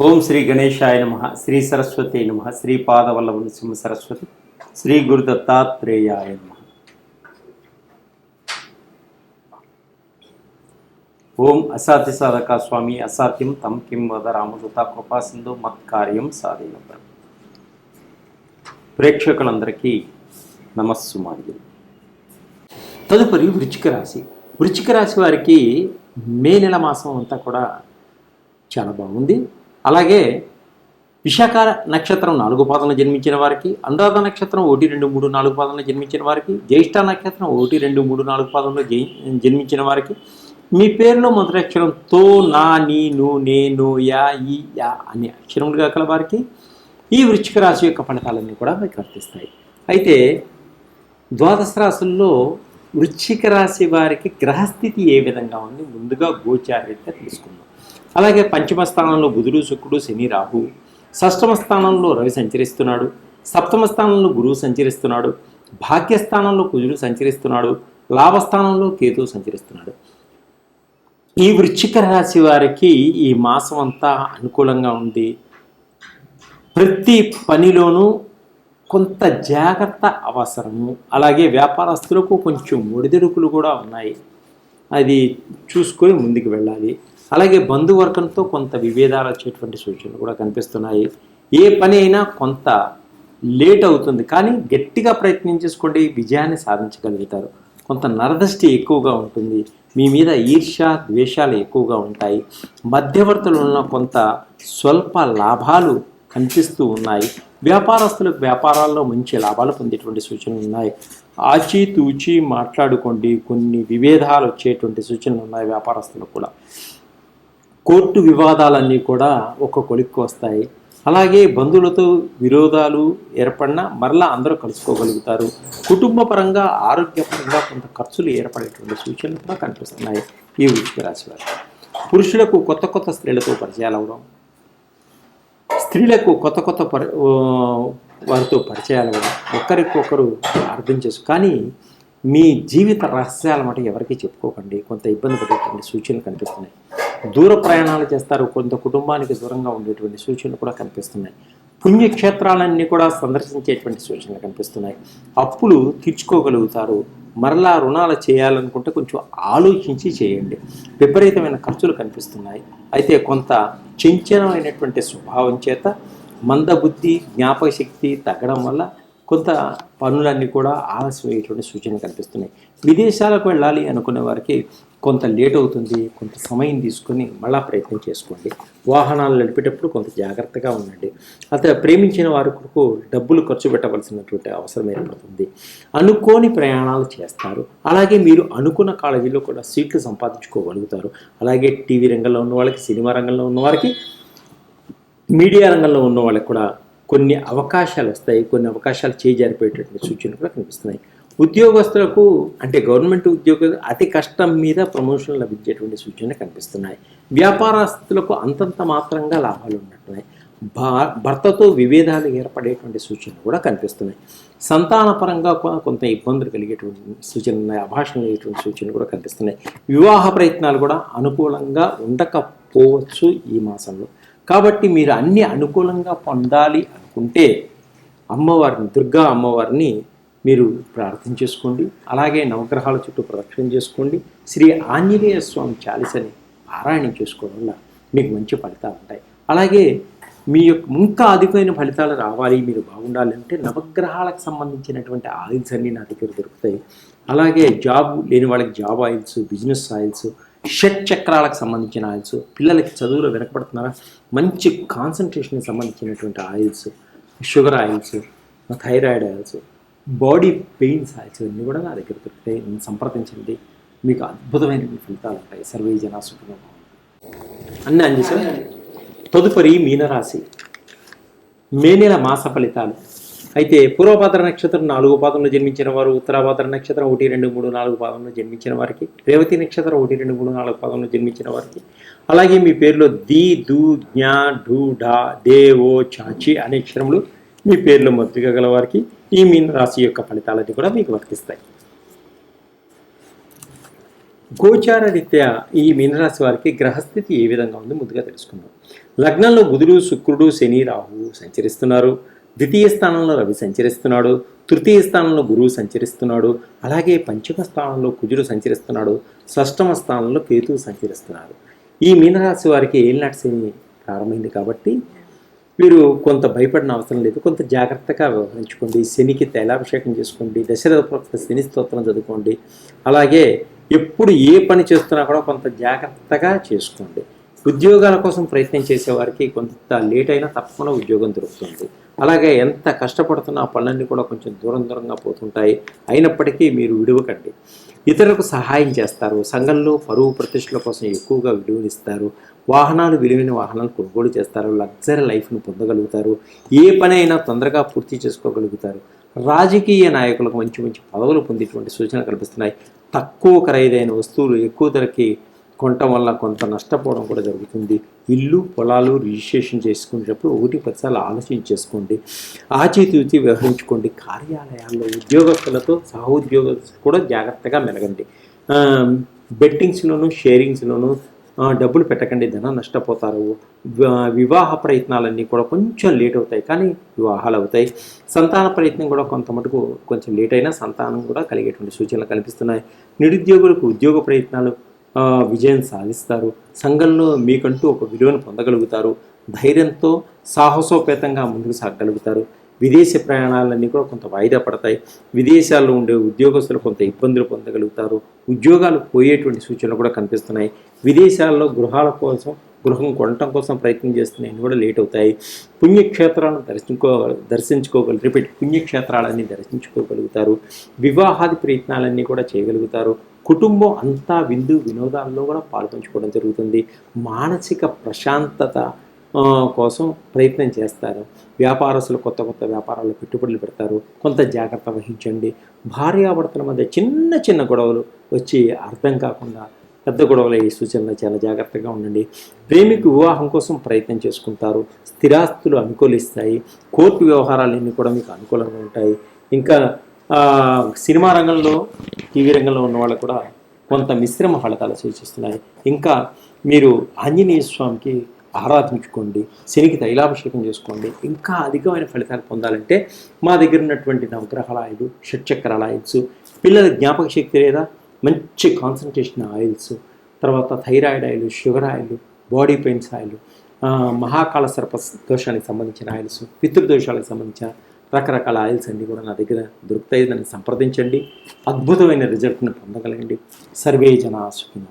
ఓం శ్రీ గణేశాయ నమ, శ్రీ సరస్వతి నమ, శ్రీపాదవల్లభ నృసింహ సరస్వతి, శ్రీ గురు దత్తాత్రేయాయ నమ. ఓం అసాధ్య సాధక స్వామి అసాధ్యం తం కిం వద రామదూత కృపా సింధు మత్కార్యం సాధేన. ప్రేక్షకులందరికీ నమస్సుమాంజలి. తదుపరి వృశ్చిక రాశి. వృశ్చిక రాశి వారికి మే నెల మాసం అంతా కూడా చాలా బాగుంది. అలాగే విశాఖ నక్షత్రం 4 పాదంలో జన్మించిన వారికి, అనురాధ నక్షత్రం 1, 2, 3, 4 పాదంలో జన్మించిన వారికి, జ్యేష్ఠ నక్షత్రం 1, 2, 3, 4 పాదంలో జన్మించిన వారికి, మీ పేరులో మొదటి అక్షరం తో, నా, నీ, ను, నే, ను, యా, ఈ, యా అనే అక్షరములుగా కల వారికి ఈ వృశ్చిక రాశి యొక్క ఫలితాలన్నీ కూడా మీకు వర్తిస్తాయి. అయితే ద్వాదశ రాశుల్లో వృశ్చిక రాశి వారికి గ్రహస్థితి ఏ విధంగా ఉంది ముందుగా గోచారీత్యా తీసుకుందాం. అలాగే పంచమ స్థానంలో బుధుడు, శుక్రుడు, శని, రాహు, షష్టమ స్థానంలో రవి సంచరిస్తున్నాడు, సప్తమ స్థానంలో గురువు సంచరిస్తున్నాడు, భాగ్యస్థానంలో కుజుడు సంచరిస్తున్నాడు, లాభస్థానంలో కేతువు సంచరిస్తున్నాడు. ఈ వృశ్చిక రాశి వారికి ఈ మాసం అంతా అనుకూలంగా ఉంది. ప్రతి పనిలోనూ కొంత జాగ్రత్త అవసరము. అలాగే వ్యాపారస్తులకు కొంచెం ఒడిదుడుకులు కూడా ఉన్నాయి, అది చూసుకొని ముందుకు వెళ్ళాలి. అలాగే బంధువర్గంతో కొంత విభేదాలు వచ్చేటువంటి సూచనలు కూడా కనిపిస్తున్నాయి. ఏ పని అయినా కొంత లేట్ అవుతుంది, కానీ గట్టిగా ప్రయత్నం చేసుకోండి, విజయాన్ని సాధించగలుగుతారు. కొంత నరదృష్టి ఎక్కువగా ఉంటుంది, మీ మీద ఈర్ష్య ద్వేషాలు ఎక్కువగా ఉంటాయి. మధ్యవర్తులలో కొంత స్వల్ప లాభాలు కనిపిస్తూ ఉన్నాయి. వ్యాపారస్తులకు వ్యాపారాల్లో మంచి లాభాలు పొందేటువంటి సూచనలు ఉన్నాయి. ఆచితూచి మాట్లాడుకోండి, కొన్ని విభేదాలు వచ్చేటువంటి సూచనలు ఉన్నాయి వ్యాపారస్తులకు కూడా. కోర్టు వివాదాలన్నీ కూడా ఒక కొలిక్కి వస్తాయి. అలాగే బంధువులతో విరోధాలు ఏర్పడినా మరలా అందరూ కలుసుకోగలుగుతారు. కుటుంబ పరంగా ఆరోగ్యపరంగా కొంత ఖర్చులు ఏర్పడేటువంటి సూచనలు కూడా కనిపిస్తున్నాయి ఈ వృశ్చిక రాశి వారు. పురుషులకు కొత్త కొత్త స్త్రీలతో పరిచయాలు అవ్వడం, స్త్రీలకు కొత్త కొత్త వారితో పరిచయాలు అవ్వడం, ఒకరికొకరు అర్థం చేసుకో. కానీ మీ జీవిత రహస్యాల మాట ఎవరికి చెప్పుకోకండి, కొంత ఇబ్బంది పడేటువంటి సూచనలు కనిపిస్తున్నాయి. దూర ప్రయాణాలు చేస్తారు, కొంత కుటుంబానికి దూరంగా ఉండేటువంటి సూచనలు కూడా కనిపిస్తున్నాయి. పుణ్యక్షేత్రాలన్నీ కూడా సందర్శించేటువంటి సూచనలు కనిపిస్తున్నాయి. అప్పులు తీర్చుకోగలుగుతారు. మరలా రుణాలు చేయాలనుకుంటే కొంచెం ఆలోచించి చేయండి. విపరీతమైన ఖర్చులు కనిపిస్తున్నాయి. అయితే కొంత చంచలమైనటువంటి స్వభావం చేత మందబుద్ధి, జ్ఞాపక శక్తి తగ్గడం వల్ల కొంత పనులన్నీ కూడా ఆలస్యమయ్యేటువంటి సూచనలు కనిపిస్తున్నాయి. విదేశాలకు వెళ్ళాలి అనుకునే వారికి కొంత లేట్ అవుతుంది, కొంత సమయం తీసుకొని మళ్ళా ప్రయత్నం చేసుకోండి. వాహనాలు నడిపేటప్పుడు కొంత జాగ్రత్తగా ఉండండి. అయితే ప్రేమించిన వారికి డబ్బులు ఖర్చు పెట్టవలసినటువంటి అవసరం ఏర్పడుతుంది. అనుకోని ప్రయాణాలు చేస్తారు. అలాగే మీరు అనుకున్న కాలేజీలో కూడా సీట్లు సంపాదించుకోగలుగుతారు. అలాగే టీవీ రంగంలో ఉన్న వాళ్ళకి, సినిమా రంగంలో ఉన్న వారికి, మీడియా రంగంలో ఉన్న వాళ్ళకి కూడా కొన్ని అవకాశాలు వస్తాయి. కొన్ని అవకాశాలు చేజారిపోయేటటువంటి సూచనలు కూడా కనిపిస్తున్నాయి. ఉద్యోగస్తులకు అంటే గవర్నమెంట్ ఉద్యోగులు అతి కష్టం మీద ప్రమోషన్లు లభించేటువంటి సూచనలు కనిపిస్తున్నాయి. వ్యాపారస్తులకు అంతంత మాత్రంగా లాభాలు ఉన్నట్టున్నాయి. భర్తతో విభేదాలు ఏర్పడేటువంటి సూచనలు కూడా కనిపిస్తున్నాయి. సంతానపరంగా కొంత ఇబ్బందులు కలిగేటువంటి సూచనలు ఉన్నాయి. అభాషణలు అయ్యేటువంటి సూచనలు కూడా కనిపిస్తున్నాయి. వివాహ ప్రయత్నాలు కూడా అనుకూలంగా ఉండకపోవచ్చు ఈ మాసంలో. కాబట్టి మీరు అన్ని అనుకూలంగా పొందాలి అనుకుంటే అమ్మవారిని, దుర్గా అమ్మవారిని మీరు ప్రార్థన చేసుకోండి. అలాగే నవగ్రహాల చుట్టూ ప్రదక్షిణ చేసుకోండి. శ్రీ ఆంజనేయ స్వామి చాలీసని పారాయణం చేసుకోవడం వల్ల మీకు మంచి ఫలితాలు ఉంటాయి. అలాగే మీ యొక్క ఇంకా అధికమైన ఫలితాలు రావాలి, మీరు బాగుండాలి అంటే నవగ్రహాలకు సంబంధించినటువంటి ఆయిల్స్ అన్నీ నా దగ్గర దొరుకుతాయి. అలాగే జాబ్ లేని వాళ్ళకి జాబ్ ఆయిల్స్, బిజినెస్ ఆయిల్స్, షట్ చక్రాలకు సంబంధించిన ఆయిల్స్, పిల్లలకి చదువులో వెనకబడుతున్నారా మంచి కాన్సన్ట్రేషన్కి సంబంధించినటువంటి oils, sugar oils, thyroid oils, body pains oils అన్నీ కూడా నా దగ్గర దొరుకుతాయి. సంప్రదించండి, మీకు అద్భుతమైన ఫలితాలు ఉంటాయి. సర్వే జనా సుఖంగా అన్నీ అందించారు. తదుపరి మీనరాశి. మే నెల మాస ఫలితాలు. అయితే పూర్వభద్ర నక్షత్రం 4 పాదంలో జన్మించిన వారు, ఉత్తరాభద్ర నక్షత్రం 1, 2, 3, 4 పాదంలో జన్మించిన వారికి, రేవతి నక్షత్రం 1, 2, 3, 4 పాదంలో జన్మించిన వారికి, అలాగే మీ పేరులో ది, దు, జ్ఞా, ఢూ, ఢా, దే, ఓ, చాచి అనే అక్షరములు మీ పేరులో మొదటిగా గల వారికి ఈ మీన రాశి యొక్క ఫలితాలన్నీ కూడా మీకు వర్తిస్తాయి. గోచార రీత్యా ఈ మీనరాశి వారికి గ్రహస్థితి ఏ విధంగా ఉందో ముందుగా తెలుసుకుందాం. లగ్నంలో బుధుడు, శుక్రుడు, శని, రాహువు సంచరిస్తున్నారు. ద్వితీయ స్థానంలో రవి సంచరిస్తున్నాడు. తృతీయ స్థానంలో గురువు సంచరిస్తున్నాడు. అలాగే పంచమ స్థానంలో కుజుడు సంచరిస్తున్నాడు. షష్టమ స్థానంలో కేతువు సంచరిస్తున్నాడు. ఈ మీనరాశి వారికి ఏలినాటి శని ప్రారంభమైంది కాబట్టి వీరు కొంత భయపడిన అవసరం లేదు. కొంత జాగ్రత్తగా వ్యవహరించుకోండి. శనికి తైలాభిషేకం చేసుకోండి. దశరథ శని స్తోత్రం చదువుకోండి. అలాగే ఎప్పుడు ఏ పని చేస్తున్నా కూడా కొంత జాగ్రత్తగా చేసుకోండి. ఉద్యోగాల కోసం ప్రయత్నం చేసేవారికి కొంత లేట్ అయినా తప్పకుండా ఉద్యోగం దొరుకుతుంది. అలాగే ఎంత కష్టపడుతున్నా ఆ పనులన్నీ కూడా కొంచెం దూరంగా పోతుంటాయి. అయినప్పటికీ మీరు విడవకండి. ఇతరులకు సహాయం చేస్తారు. సంఘంలో పరువు ప్రతిష్టల కోసం ఎక్కువగా విలువనిస్తారు. వాహనాలు, విలువైన వాహనాలు కొనుగోలు చేస్తారు. లగ్జరీ లైఫ్ను పొందగలుగుతారు. ఏ పని అయినా తొందరగా పూర్తి చేసుకోగలుగుతారు. రాజకీయ నాయకులకు మంచి మంచి పదవులు పొందేటువంటి సూచనలు కల్పిస్తున్నాయి. తక్కువ ఖరీదైన వస్తువులు ఎక్కువ ధరకి కొనటం వల్ల కొంత నష్టపోవడం కూడా జరుగుతుంది. ఇల్లు, పొలాలు రిజిస్ట్రేషన్ చేసుకునేటప్పుడు 1-10 సార్లు ఆలోచించేసుకోండి. ఆచితూచి వ్యవహరించుకోండి. కార్యాలయాల్లో ఉద్యోగస్తులతో సహోద్యోగస్తులు కూడా జాగ్రత్తగా మెలగండి. బెట్టింగ్స్లోను, షేరింగ్స్లోను డబ్బులు పెట్టకండి, ధనం నష్టపోతారు. వివాహ ప్రయత్నాలన్నీ కూడా కొంచెం లేట్ అవుతాయి, కానీ వివాహాలు అవుతాయి. సంతాన ప్రయత్నం కూడా కొంత మటుకు కొంచెం లేట్ అయినా సంతానం కూడా కలిగేటువంటి సూచనలు కనిపిస్తున్నాయి. నిరుద్యోగులకు ఉద్యోగ ప్రయత్నాలు విజయం సాధిస్తారు. సంఘంలో మీకంటూ ఒక విలువను పొందగలుగుతారు. ధైర్యంతో సాహసోపేతంగా ముందుకు సాగగలుగుతారు. విదేశీ ప్రయాణాలన్నీ కూడా కొంత వాయిదా పడతాయి. విదేశాల్లో ఉండే ఉద్యోగస్తులు కొంత ఇబ్బందులు పొందగలుగుతారు. ఉద్యోగాలు పోయేటువంటి సూచనలు కూడా కనిపిస్తున్నాయి. విదేశాల్లో గృహం కొనటం కోసం ప్రయత్నం చేస్తున్నాయి కూడా లేట్ అవుతాయి. పుణ్యక్షేత్రాలను పుణ్యక్షేత్రాలన్నీ దర్శించుకోగలుగుతారు. వివాహాది ప్రయత్నాలన్నీ కూడా చేయగలుగుతారు. కుటుంబం అంతా వినోదాల్లో కూడా పాల్పంచుకోవడం జరుగుతుంది. మానసిక ప్రశాంతత కోసం ప్రయత్నం చేస్తారు. వ్యాపారస్తులు కొత్త వ్యాపారాల్లో పెట్టుబడులు పెడతారు. కొంత జాగ్రత్త వహించండి. భార్యాభర్తల మధ్య చిన్న గొడవలు వచ్చి అర్థం కాకుండా పెద్ద గొడవలు ఈ సూచనలు చాలా జాగ్రత్తగా ఉండండి. ప్రేమికు వివాహం కోసం ప్రయత్నం చేసుకుంటారు. స్థిరాస్తులు అనుకూలిస్తాయి. కోర్టు వ్యవహారాలన్నీ కూడా మీకు అనుకూలంగా ఉంటాయి. ఇంకా సినిమా రంగంలో, టీవీ రంగంలో ఉన్న వాళ్ళు కూడా కొంత మిశ్రమ ఫలితాలు సూచిస్తున్నాయి. ఇంకా మీరు ఆంజనేయ స్వామికి ఆరాధించుకోండి. శనికి తైలాభిషేకం చేసుకోండి. ఇంకా అధికమైన ఫలితాలు పొందాలంటే మా దగ్గర ఉన్నటువంటి నవగ్రహాల ఆయిల్, షట్చక్రాల ఆయిల్స్, పిల్లల జ్ఞాపక శక్తి లేదా మంచి కాన్సన్ట్రేషన్ ఆయిల్స్, తర్వాత thyroid oil, sugar oil, body pains oil, Mahakala సర్ప దోషానికి సంబంధించిన ఆయిల్స్, పితృదోషాలకు సంబంధించిన రకరకాల ఆయిల్స్ అన్నీ కూడా నా దగ్గర దొరుకుతాయి. దాన్ని సంప్రదించండి. అద్భుతమైన రిజల్ట్ని పొందగలండి. సర్వే జనా సుఖినో.